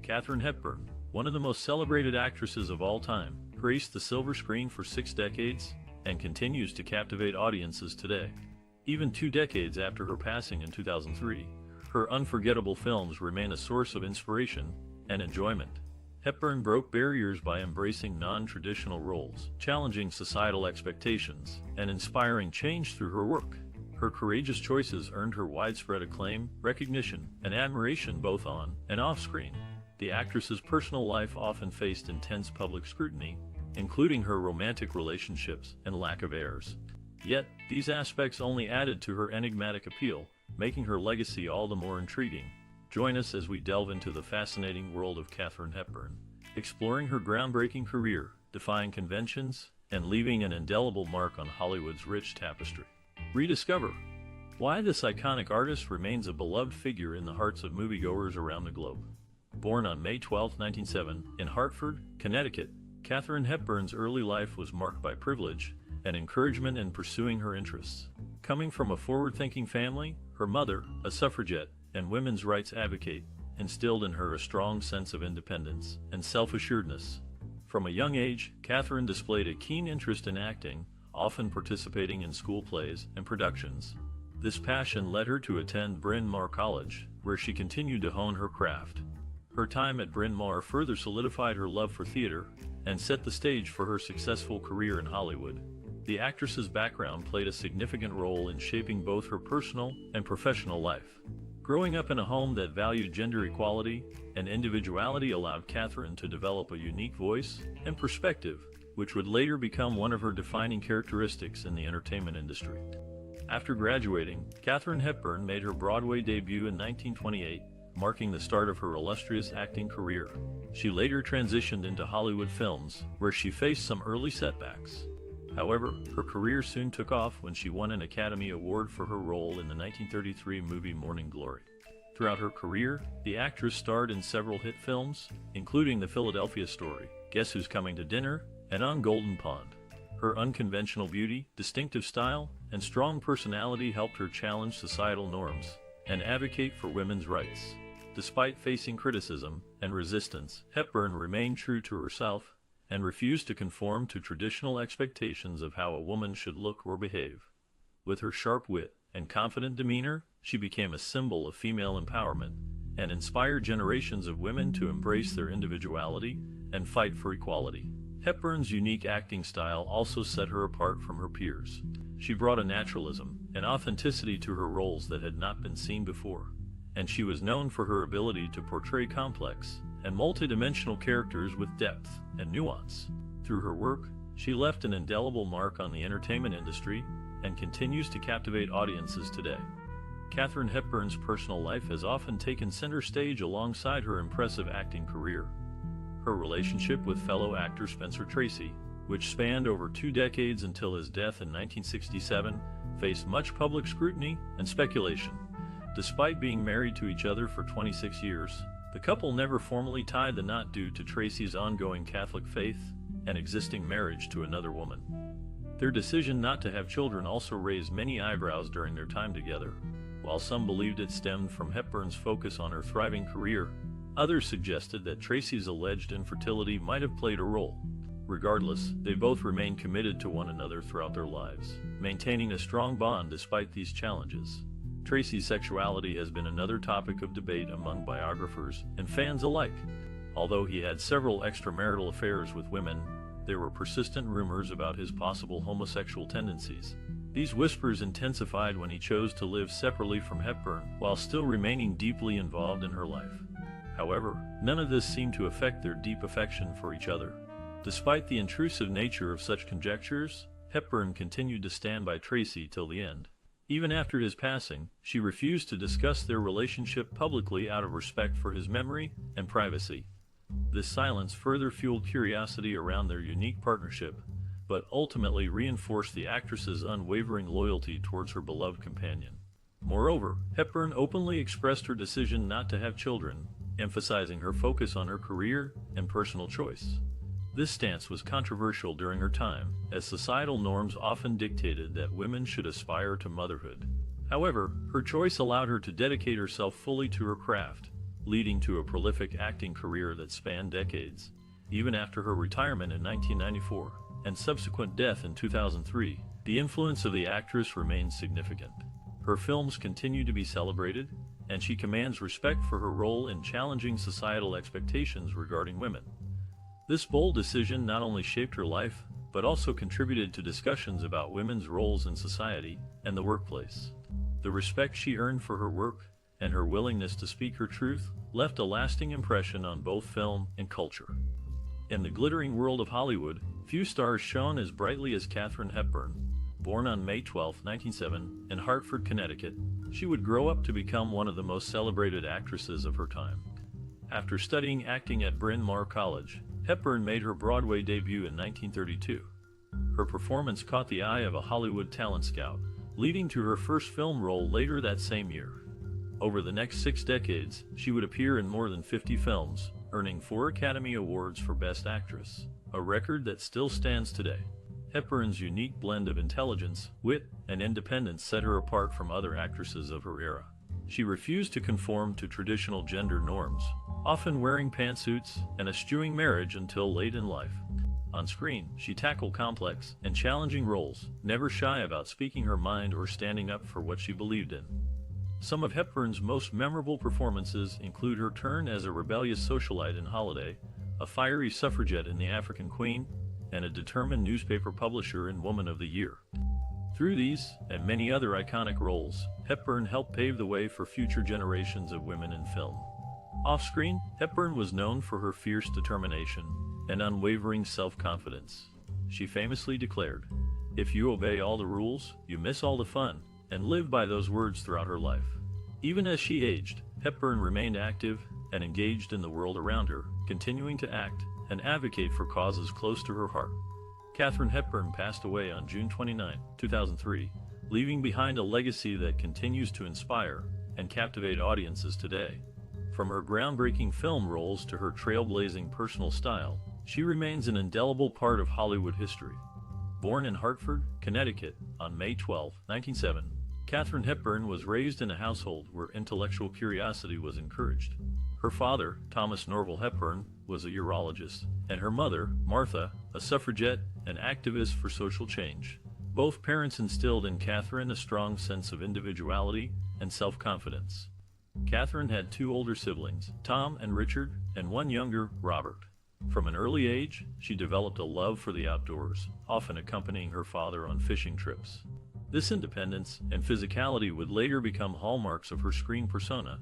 Katharine Hepburn, one of the most celebrated actresses of all time, graced the silver screen for 6 decades and continues to captivate audiences today. Even 2 decades after her passing in 2003, her unforgettable films remain a source of inspiration and enjoyment. Hepburn broke barriers by embracing non-traditional roles, challenging societal expectations, and inspiring change through her work. Her courageous choices earned her widespread acclaim, recognition, and admiration both on and off-screen. The actress's personal life often faced intense public scrutiny, including her romantic relationships and lack of heirs. Yet, these aspects only added to her enigmatic appeal, making her legacy all the more intriguing. Join us as we delve into the fascinating world of Katharine Hepburn, exploring her groundbreaking career, defying conventions, and leaving an indelible mark on Hollywood's rich tapestry. Rediscover why this iconic artist remains a beloved figure in the hearts of moviegoers around the globe. Born on May 12, 1907, in Hartford, Connecticut, Katharine Hepburn's early life was marked by privilege and encouragement in pursuing her interests. Coming from a forward-thinking family, her mother, a suffragette and women's rights advocate, instilled in her a strong sense of independence and self-assuredness. From a young age, Katharine displayed a keen interest in acting, often participating in school plays and productions. This passion led her to attend Bryn Mawr College, where she continued to hone her craft. Her time at Bryn Mawr further solidified her love for theater and set the stage for her successful career in Hollywood. The actress's background played a significant role in shaping both her personal and professional life. Growing up in a home that valued gender equality and individuality allowed Katharine to develop a unique voice and perspective, which would later become one of her defining characteristics in the entertainment industry. After graduating, Katharine Hepburn made her Broadway debut in 1928, marking the start of her illustrious acting career. She later transitioned into Hollywood films, where she faced some early setbacks. However, her career soon took off when she won an Academy Award for her role in the 1933 movie Morning Glory. Throughout her career, the actress starred in several hit films, including The Philadelphia Story, Guess Who's Coming to Dinner, and On Golden Pond. Her unconventional beauty, distinctive style, and strong personality helped her challenge societal norms and advocate for women's rights. Despite facing criticism and resistance, Hepburn remained true to herself and refused to conform to traditional expectations of how a woman should look or behave. With her sharp wit and confident demeanor, she became a symbol of female empowerment and inspired generations of women to embrace their individuality and fight for equality. Hepburn's unique acting style also set her apart from her peers. She brought a naturalism and authenticity to her roles that had not been seen before, and she was known for her ability to portray complex and multidimensional characters with depth and nuance. Through her work, she left an indelible mark on the entertainment industry and continues to captivate audiences today. Katharine Hepburn's personal life has often taken center stage alongside her impressive acting career. Her relationship with fellow actor Spencer Tracy, which spanned over 2 decades until his death in 1967, faced much public scrutiny and speculation. Despite being married to each other for 26 years, the couple never formally tied the knot due to Tracy's ongoing Catholic faith and existing marriage to another woman. Their decision not to have children also raised many eyebrows during their time together. While some believed it stemmed from Hepburn's focus on her thriving career, others suggested that Tracy's alleged infertility might have played a role. Regardless, they both remained committed to one another throughout their lives, maintaining a strong bond despite these challenges. Tracy's sexuality has been another topic of debate among biographers and fans alike. Although he had several extramarital affairs with women, there were persistent rumors about his possible homosexual tendencies. These whispers intensified when he chose to live separately from Hepburn while still remaining deeply involved in her life. However, none of this seemed to affect their deep affection for each other. Despite the intrusive nature of such conjectures, Hepburn continued to stand by Tracy till the end. Even after his passing, she refused to discuss their relationship publicly out of respect for his memory and privacy. This silence further fueled curiosity around their unique partnership, but ultimately reinforced the actress's unwavering loyalty towards her beloved companion. Moreover, Hepburn openly expressed her decision not to have children, emphasizing her focus on her career and personal choice. This stance was controversial during her time, as societal norms often dictated that women should aspire to motherhood. However, her choice allowed her to dedicate herself fully to her craft, leading to a prolific acting career that spanned decades. Even after her retirement in 1994 and subsequent death in 2003, the influence of the actress remains significant. Her films continue to be celebrated, and she commands respect for her role in challenging societal expectations regarding women. This bold decision not only shaped her life, but also contributed to discussions about women's roles in society and the workplace. The respect she earned for her work and her willingness to speak her truth left a lasting impression on both film and culture. In the glittering world of Hollywood, few stars shone as brightly as Katharine Hepburn. Born on May 12, 1907, in Hartford, Connecticut, she would grow up to become one of the most celebrated actresses of her time. After studying acting at Bryn Mawr College, Hepburn made her Broadway debut in 1932. Her performance caught the eye of a Hollywood talent scout, leading to her first film role later that same year. Over the next 6 decades, she would appear in more than 50 films, earning 4 Academy Awards for Best Actress, a record that still stands today. Hepburn's unique blend of intelligence, wit, and independence set her apart from other actresses of her era. She refused to conform to traditional gender norms, often wearing pantsuits and eschewing marriage until late in life. On screen, she tackled complex and challenging roles, never shy about speaking her mind or standing up for what she believed in. Some of Hepburn's most memorable performances include her turn as a rebellious socialite in Holiday, a fiery suffragette in The African Queen, and a determined newspaper publisher in Woman of the Year. Through these, and many other iconic roles, Hepburn helped pave the way for future generations of women in film. Off-screen, Hepburn was known for her fierce determination and unwavering self-confidence. She famously declared, "If you obey all the rules, you miss all the fun," and lived by those words throughout her life. Even as she aged, Hepburn remained active and engaged in the world around her, continuing to act and advocate for causes close to her heart. Katharine Hepburn passed away on June 29, 2003, leaving behind a legacy that continues to inspire and captivate audiences today. From her groundbreaking film roles to her trailblazing personal style, she remains an indelible part of Hollywood history. Born in Hartford, Connecticut, on May 12, 1907, Katharine Hepburn was raised in a household where intellectual curiosity was encouraged. Her father, Thomas Norval Hepburn, was a urologist, and her mother, Martha, a suffragette and activist for social change. Both parents instilled in Katharine a strong sense of individuality and self-confidence. Katharine had 2 older siblings, Tom and Richard, and 1 younger, Robert. From an early age, she developed a love for the outdoors, often accompanying her father on fishing trips. This independence and physicality would later become hallmarks of her screen persona.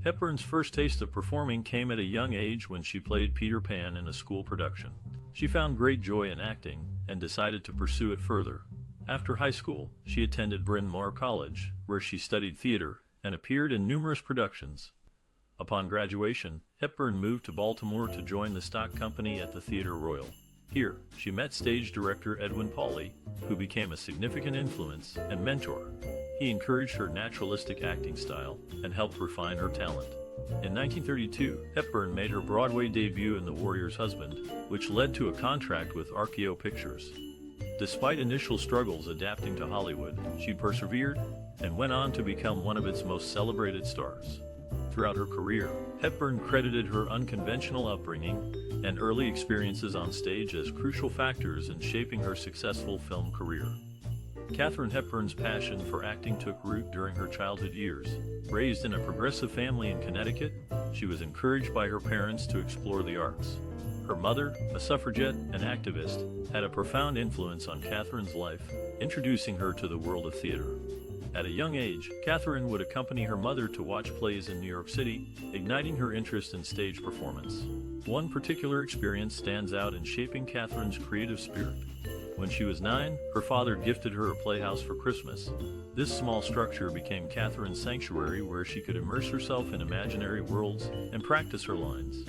Hepburn's first taste of performing came at a young age when she played Peter Pan in a school production. She found great joy in acting and decided to pursue it further. After high school, she attended Bryn Mawr College, where she studied theater and appeared in numerous productions. Upon graduation, Hepburn moved to Baltimore to join the stock company at the Theatre Royal. Here, she met stage director Edwin Pauley, who became a significant influence and mentor. He encouraged her naturalistic acting style and helped refine her talent. In 1932, Hepburn made her Broadway debut in The Warrior's Husband, which led to a contract with RKO Pictures. Despite initial struggles adapting to Hollywood, she persevered and went on to become one of its most celebrated stars. Throughout her career, Hepburn credited her unconventional upbringing and early experiences on stage as crucial factors in shaping her successful film career. Katharine Hepburn's passion for acting took root during her childhood years. Raised in a progressive family in Connecticut, she was encouraged by her parents to explore the arts. Her mother, a suffragette and activist, had a profound influence on Katharine's life, introducing her to the world of theater. At a young age, Katharine would accompany her mother to watch plays in New York City, igniting her interest in stage performance. One particular experience stands out in shaping Katharine's creative spirit. When she was 9, her father gifted her a playhouse for Christmas. This small structure became Katharine's sanctuary where she could immerse herself in imaginary worlds and practice her lines.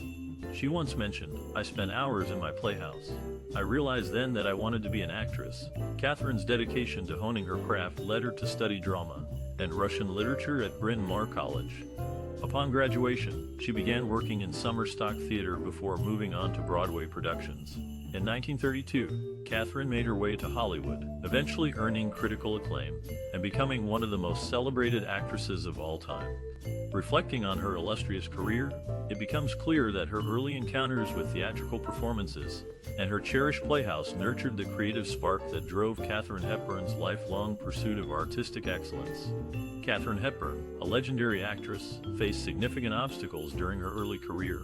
She once mentioned, "I spent hours in my playhouse. I realized then that I wanted to be an actress." Katharine's dedication to honing her craft led her to study drama and Russian literature at Bryn Mawr College. Upon graduation, she began working in summer stock theater before moving on to Broadway productions. In 1932, Katharine made her way to Hollywood, eventually earning critical acclaim and becoming one of the most celebrated actresses of all time. Reflecting on her illustrious career, it becomes clear that her early encounters with theatrical performances and her cherished playhouse nurtured the creative spark that drove Katharine Hepburn's lifelong pursuit of artistic excellence. Katharine Hepburn, a legendary actress, faced significant obstacles during her early career.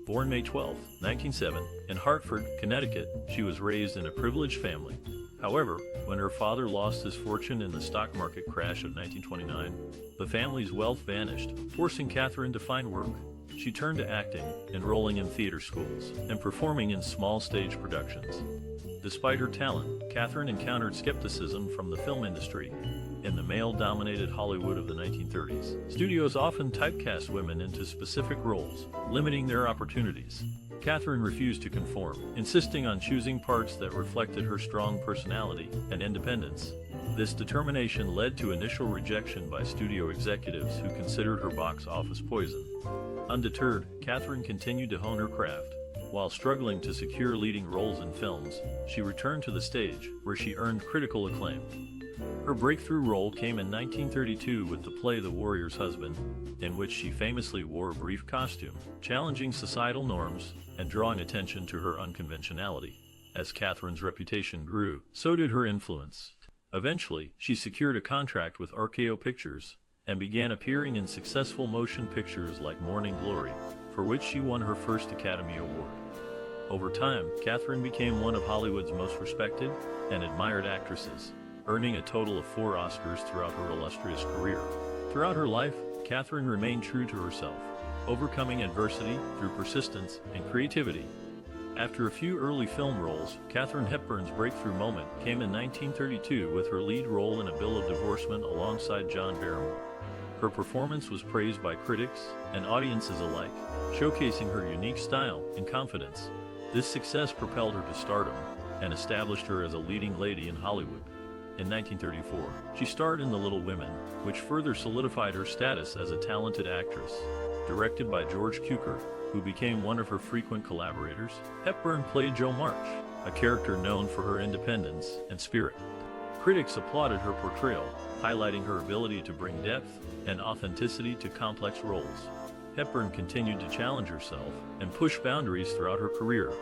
Born May 12, 1907, in Hartford, Connecticut, she was raised in a privileged family. However, when her father lost his fortune in the stock market crash of 1929, the family's wealth vanished, forcing Katharine to find work. She turned to acting, enrolling in theater schools, and performing in small stage productions. Despite her talent, Katharine encountered skepticism from the film industry. In the male-dominated Hollywood of the 1930s, studios often typecast women into specific roles, limiting their opportunities. Katharine refused to conform, insisting on choosing parts that reflected her strong personality and independence. This determination led to initial rejection by studio executives who considered her box office poison. Undeterred, Katharine continued to hone her craft. While struggling to secure leading roles in films, she returned to the stage, where she earned critical acclaim. Her breakthrough role came in 1932 with the play The Warrior's Husband, in which she famously wore a brief costume, challenging societal norms and drawing attention to her unconventionality. As Katharine's reputation grew, so did her influence. Eventually, she secured a contract with RKO Pictures and began appearing in successful motion pictures like Morning Glory, for which she won her first Academy Award. Over time, Katharine became one of Hollywood's most respected and admired actresses, earning a total of 4 Oscars throughout her illustrious career. Throughout her life, Katharine remained true to herself, overcoming adversity through persistence and creativity. After a few early film roles, Katharine Hepburn's breakthrough moment came in 1932 with her lead role in A Bill of Divorcement alongside John Barrymore. Her performance was praised by critics and audiences alike, showcasing her unique style and confidence. This success propelled her to stardom and established her as a leading lady in Hollywood. In 1934, she starred in The Little Women, which further solidified her status as a talented actress. Directed by George Cukor, who became one of her frequent collaborators, Hepburn played Jo March, a character known for her independence and spirit. Critics applauded her portrayal, highlighting her ability to bring depth and authenticity to complex roles. Hepburn continued to challenge herself and push boundaries throughout her career.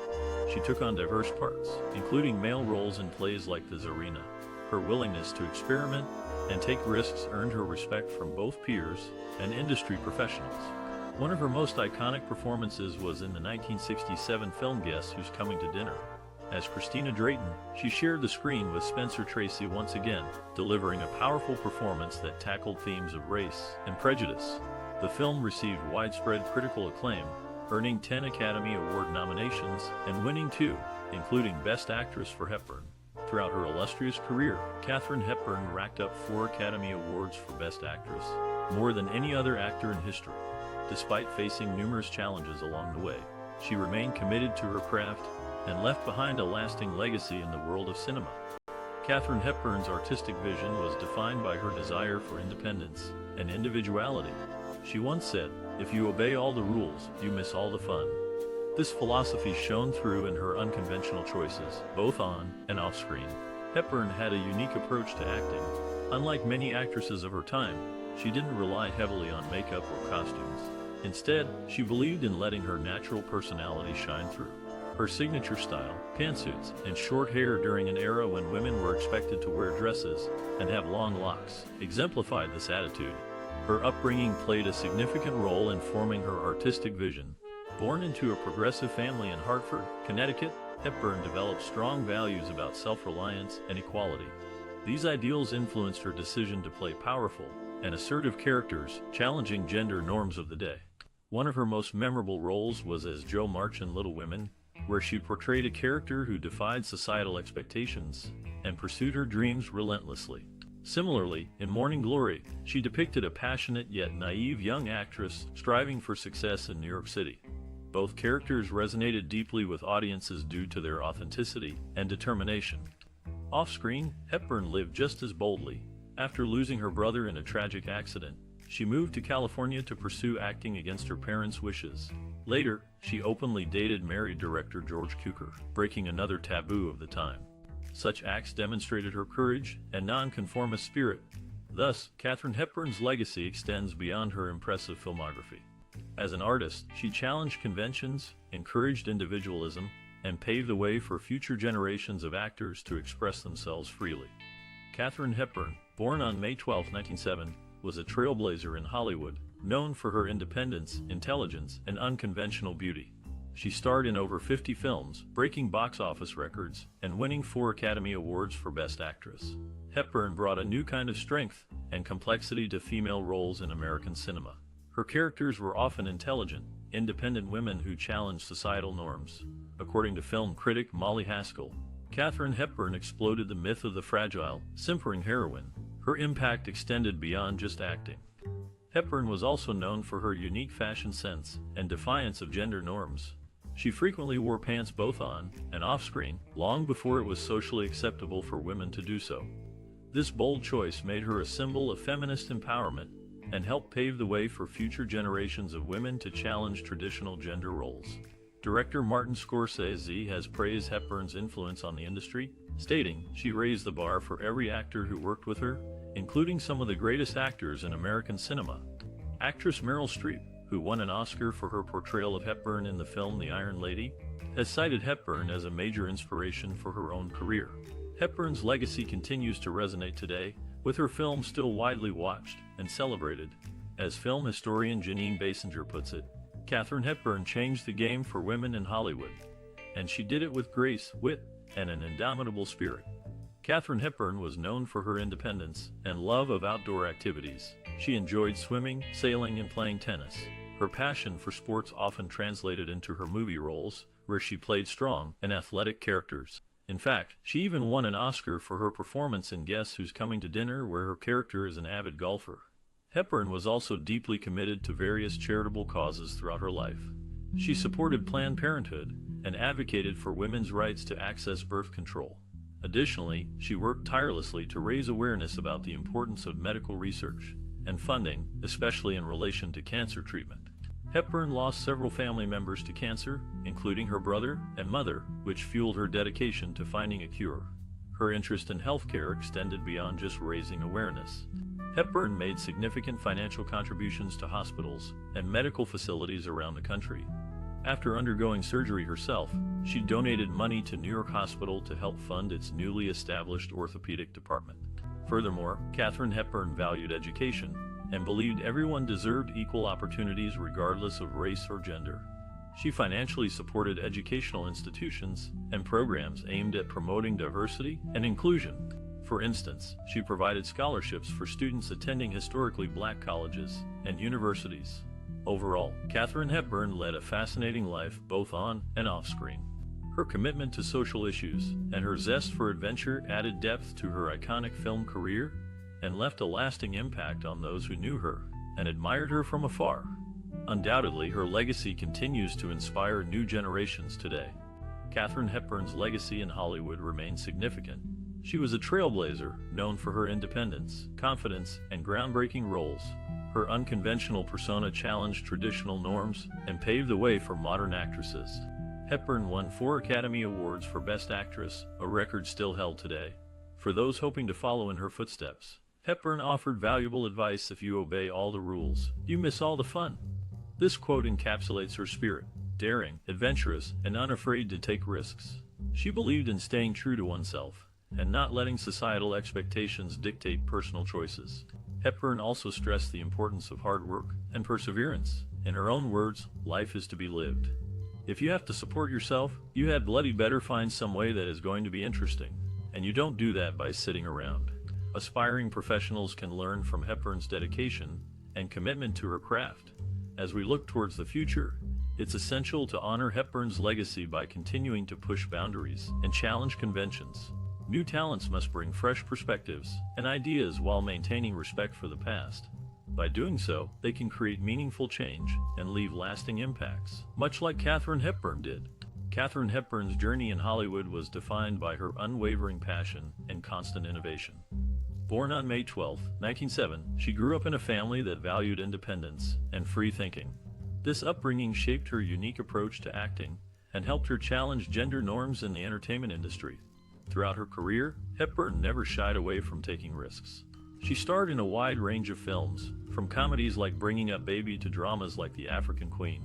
She took on diverse parts, including male roles in plays like The Czarina. Her willingness to experiment and take risks earned her respect from both peers and industry professionals. One of her most iconic performances was in the 1967 film Guess Who's Coming to Dinner. As Christina Drayton, she shared the screen with Spencer Tracy once again, delivering a powerful performance that tackled themes of race and prejudice. The film received widespread critical acclaim, earning 10 Academy Award nominations and winning 2, including Best Actress for Hepburn. Throughout her illustrious career, Katharine Hepburn racked up 4 Academy Awards for Best Actress, more than any other actor in history. Despite facing numerous challenges along the way, she remained committed to her craft and left behind a lasting legacy in the world of cinema. Katharine Hepburn's artistic vision was defined by her desire for independence and individuality. She once said, "If you obey all the rules, you miss all the fun." This philosophy shone through in her unconventional choices, both on and off screen. Hepburn had a unique approach to acting. Unlike many actresses of her time, she didn't rely heavily on makeup or costumes. Instead, she believed in letting her natural personality shine through. Her signature style, pantsuits, and short hair during an era when women were expected to wear dresses and have long locks, exemplified this attitude. Her upbringing played a significant role in forming her artistic vision. Born into a progressive family in Hartford, Connecticut, Hepburn developed strong values about self-reliance and equality. These ideals influenced her decision to play powerful and assertive characters, challenging gender norms of the day. One of her most memorable roles was as Jo March in Little Women, where she portrayed a character who defied societal expectations and pursued her dreams relentlessly. Similarly, in Morning Glory, she depicted a passionate yet naive young actress striving for success in New York City. Both characters resonated deeply with audiences due to their authenticity and determination. Off-screen, Hepburn lived just as boldly. After losing her brother in a tragic accident, she moved to California to pursue acting against her parents' wishes. Later, she openly dated married director George Cukor, breaking another taboo of the time. Such acts demonstrated her courage and nonconformist spirit. Thus, Katharine Hepburn's legacy extends beyond her impressive filmography. As an artist, she challenged conventions, encouraged individualism, and paved the way for future generations of actors to express themselves freely. Katharine Hepburn, born on May 12, 1907, was a trailblazer in Hollywood, known for her independence, intelligence, and unconventional beauty. She starred in over 50 films, breaking box office records, and winning 4 Academy Awards for Best Actress. Hepburn brought a new kind of strength and complexity to female roles in American cinema. Her characters were often intelligent, independent women who challenged societal norms. According to film critic Molly Haskell, Katharine Hepburn exploded the myth of the fragile, simpering heroine. Her impact extended beyond just acting. Hepburn was also known for her unique fashion sense and defiance of gender norms. She frequently wore pants both on and off-screen, long before it was socially acceptable for women to do so. This bold choice made her a symbol of feminist empowerment and helped pave the way for future generations of women to challenge traditional gender roles. Director Martin Scorsese has praised Hepburn's influence on the industry, stating she raised the bar for every actor who worked with her, including some of the greatest actors in American cinema. Actress Meryl Streep, who won an Oscar for her portrayal of Hepburn in the film The Iron Lady, has cited Hepburn as a major inspiration for her own career. Hepburn's legacy continues to resonate today, with her films still widely watched and celebrated. As film historian Janine Basinger puts it, Katharine Hepburn changed the game for women in Hollywood, and she did it with grace, wit, and an indomitable spirit. Katharine Hepburn was known for her independence and love of outdoor activities. She enjoyed swimming, sailing, and playing tennis. Her passion for sports often translated into her movie roles, where she played strong and athletic characters. In fact, she even won an Oscar for her performance in Guess Who's Coming to Dinner, where her character is an avid golfer. Hepburn was also deeply committed to various charitable causes throughout her life. She supported Planned Parenthood and advocated for women's rights to access birth control. Additionally, she worked tirelessly to raise awareness about the importance of medical research and funding, especially in relation to cancer treatment. Hepburn lost several family members to cancer, including her brother and mother, which fueled her dedication to finding a cure. Her interest in healthcare extended beyond just raising awareness. Hepburn made significant financial contributions to hospitals and medical facilities around the country. After undergoing surgery herself, she donated money to New York Hospital to help fund its newly established orthopedic department. Furthermore, Katharine Hepburn valued education and believed everyone deserved equal opportunities regardless of race or gender. She financially supported educational institutions and programs aimed at promoting diversity and inclusion. For instance, she provided scholarships for students attending historically black colleges and universities. Overall, Katharine Hepburn led a fascinating life both on and off screen. Her commitment to social issues and her zest for adventure added depth to her iconic film career and left a lasting impact on those who knew her and admired her from afar. Undoubtedly, her legacy continues to inspire new generations today. Katharine Hepburn's legacy in Hollywood remains significant. She was a trailblazer, known for her independence, confidence, and groundbreaking roles. Her unconventional persona challenged traditional norms and paved the way for modern actresses. Hepburn won 4 Academy Awards for Best Actress, a record still held today. For those hoping to follow in her footsteps, Hepburn offered valuable advice: if you obey all the rules, you miss all the fun. This quote encapsulates her spirit: daring, adventurous, and unafraid to take risks. She believed in staying true to oneself and not letting societal expectations dictate personal choices. Hepburn also stressed the importance of hard work and perseverance. In her own words, life is to be lived. If you have to support yourself, you had bloody better find some way that is going to be interesting. And you don't do that by sitting around. Aspiring professionals can learn from Hepburn's dedication and commitment to her craft. As we look towards the future, it's essential to honor Hepburn's legacy by continuing to push boundaries and challenge conventions. New talents must bring fresh perspectives and ideas while maintaining respect for the past. By doing so, they can create meaningful change and leave lasting impacts, much like Katharine Hepburn did. Katharine Hepburn's journey in Hollywood was defined by her unwavering passion and constant innovation. Born on May 12, 1907, she grew up in a family that valued independence and free thinking. This upbringing shaped her unique approach to acting and helped her challenge gender norms in the entertainment industry. Throughout her career, Hepburn never shied away from taking risks. She starred in a wide range of films, from comedies like Bringing Up Baby to dramas like The African Queen.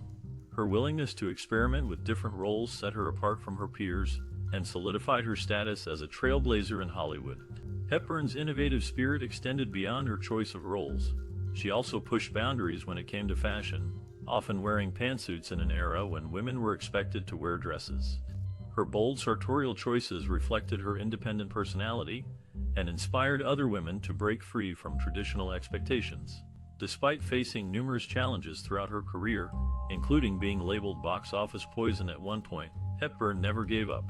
Her willingness to experiment with different roles set her apart from her peers and solidified her status as a trailblazer in Hollywood. Hepburn's innovative spirit extended beyond her choice of roles. She also pushed boundaries when it came to fashion, often wearing pantsuits in an era when women were expected to wear dresses. Her bold sartorial choices reflected her independent personality and inspired other women to break free from traditional expectations. Despite facing numerous challenges throughout her career, including being labeled box office poison at one point, Hepburn never gave up.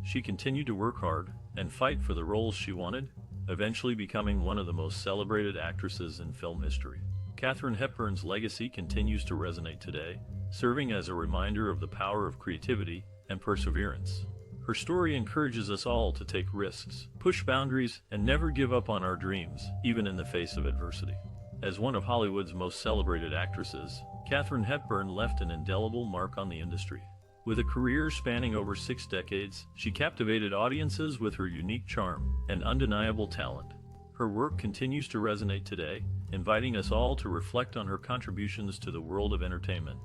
She continued to work hard and fight for the roles she wanted, eventually becoming one of the most celebrated actresses in film history. Katharine Hepburn's legacy continues to resonate today, serving as a reminder of the power of creativity and perseverance. Her story encourages us all to take risks, push boundaries, and never give up on our dreams, even in the face of adversity. As one of Hollywood's most celebrated actresses, Katharine Hepburn left an indelible mark on the industry. With a career spanning over 6 decades, she captivated audiences with her unique charm and undeniable talent. Her work continues to resonate today, inviting us all to reflect on her contributions to the world of entertainment.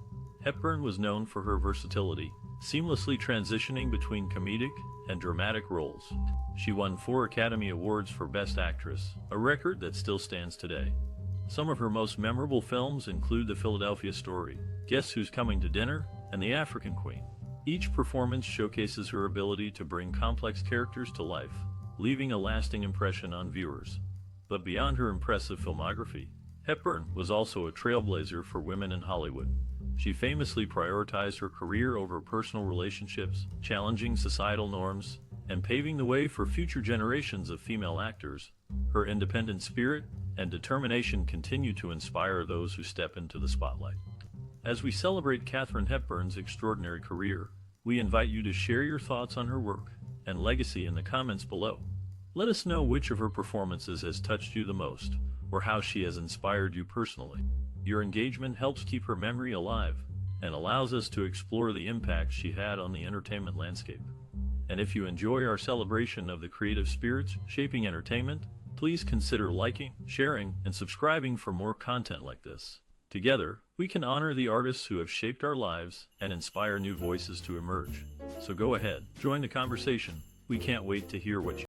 Hepburn was known for her versatility, seamlessly transitioning between comedic and dramatic roles. She won 4 Academy Awards for Best Actress, a record that still stands today. Some of her most memorable films include The Philadelphia Story, Guess Who's Coming to Dinner, and The African Queen. Each performance showcases her ability to bring complex characters to life, leaving a lasting impression on viewers. But beyond her impressive filmography, Hepburn was also a trailblazer for women in Hollywood. She famously prioritized her career over personal relationships, challenging societal norms, and paving the way for future generations of female actors. Her independent spirit and determination continue to inspire those who step into the spotlight. As we celebrate Katharine Hepburn's extraordinary career, we invite you to share your thoughts on her work and legacy in the comments below. Let us know which of her performances has touched you the most, or how she has inspired you personally. Your engagement helps keep her memory alive and allows us to explore the impact she had on the entertainment landscape. And if you enjoy our celebration of the creative spirits shaping entertainment, please consider liking, sharing, and subscribing for more content like this. Together, we can honor the artists who have shaped our lives and inspire new voices to emerge. So go ahead, join the conversation. We can't wait to hear what you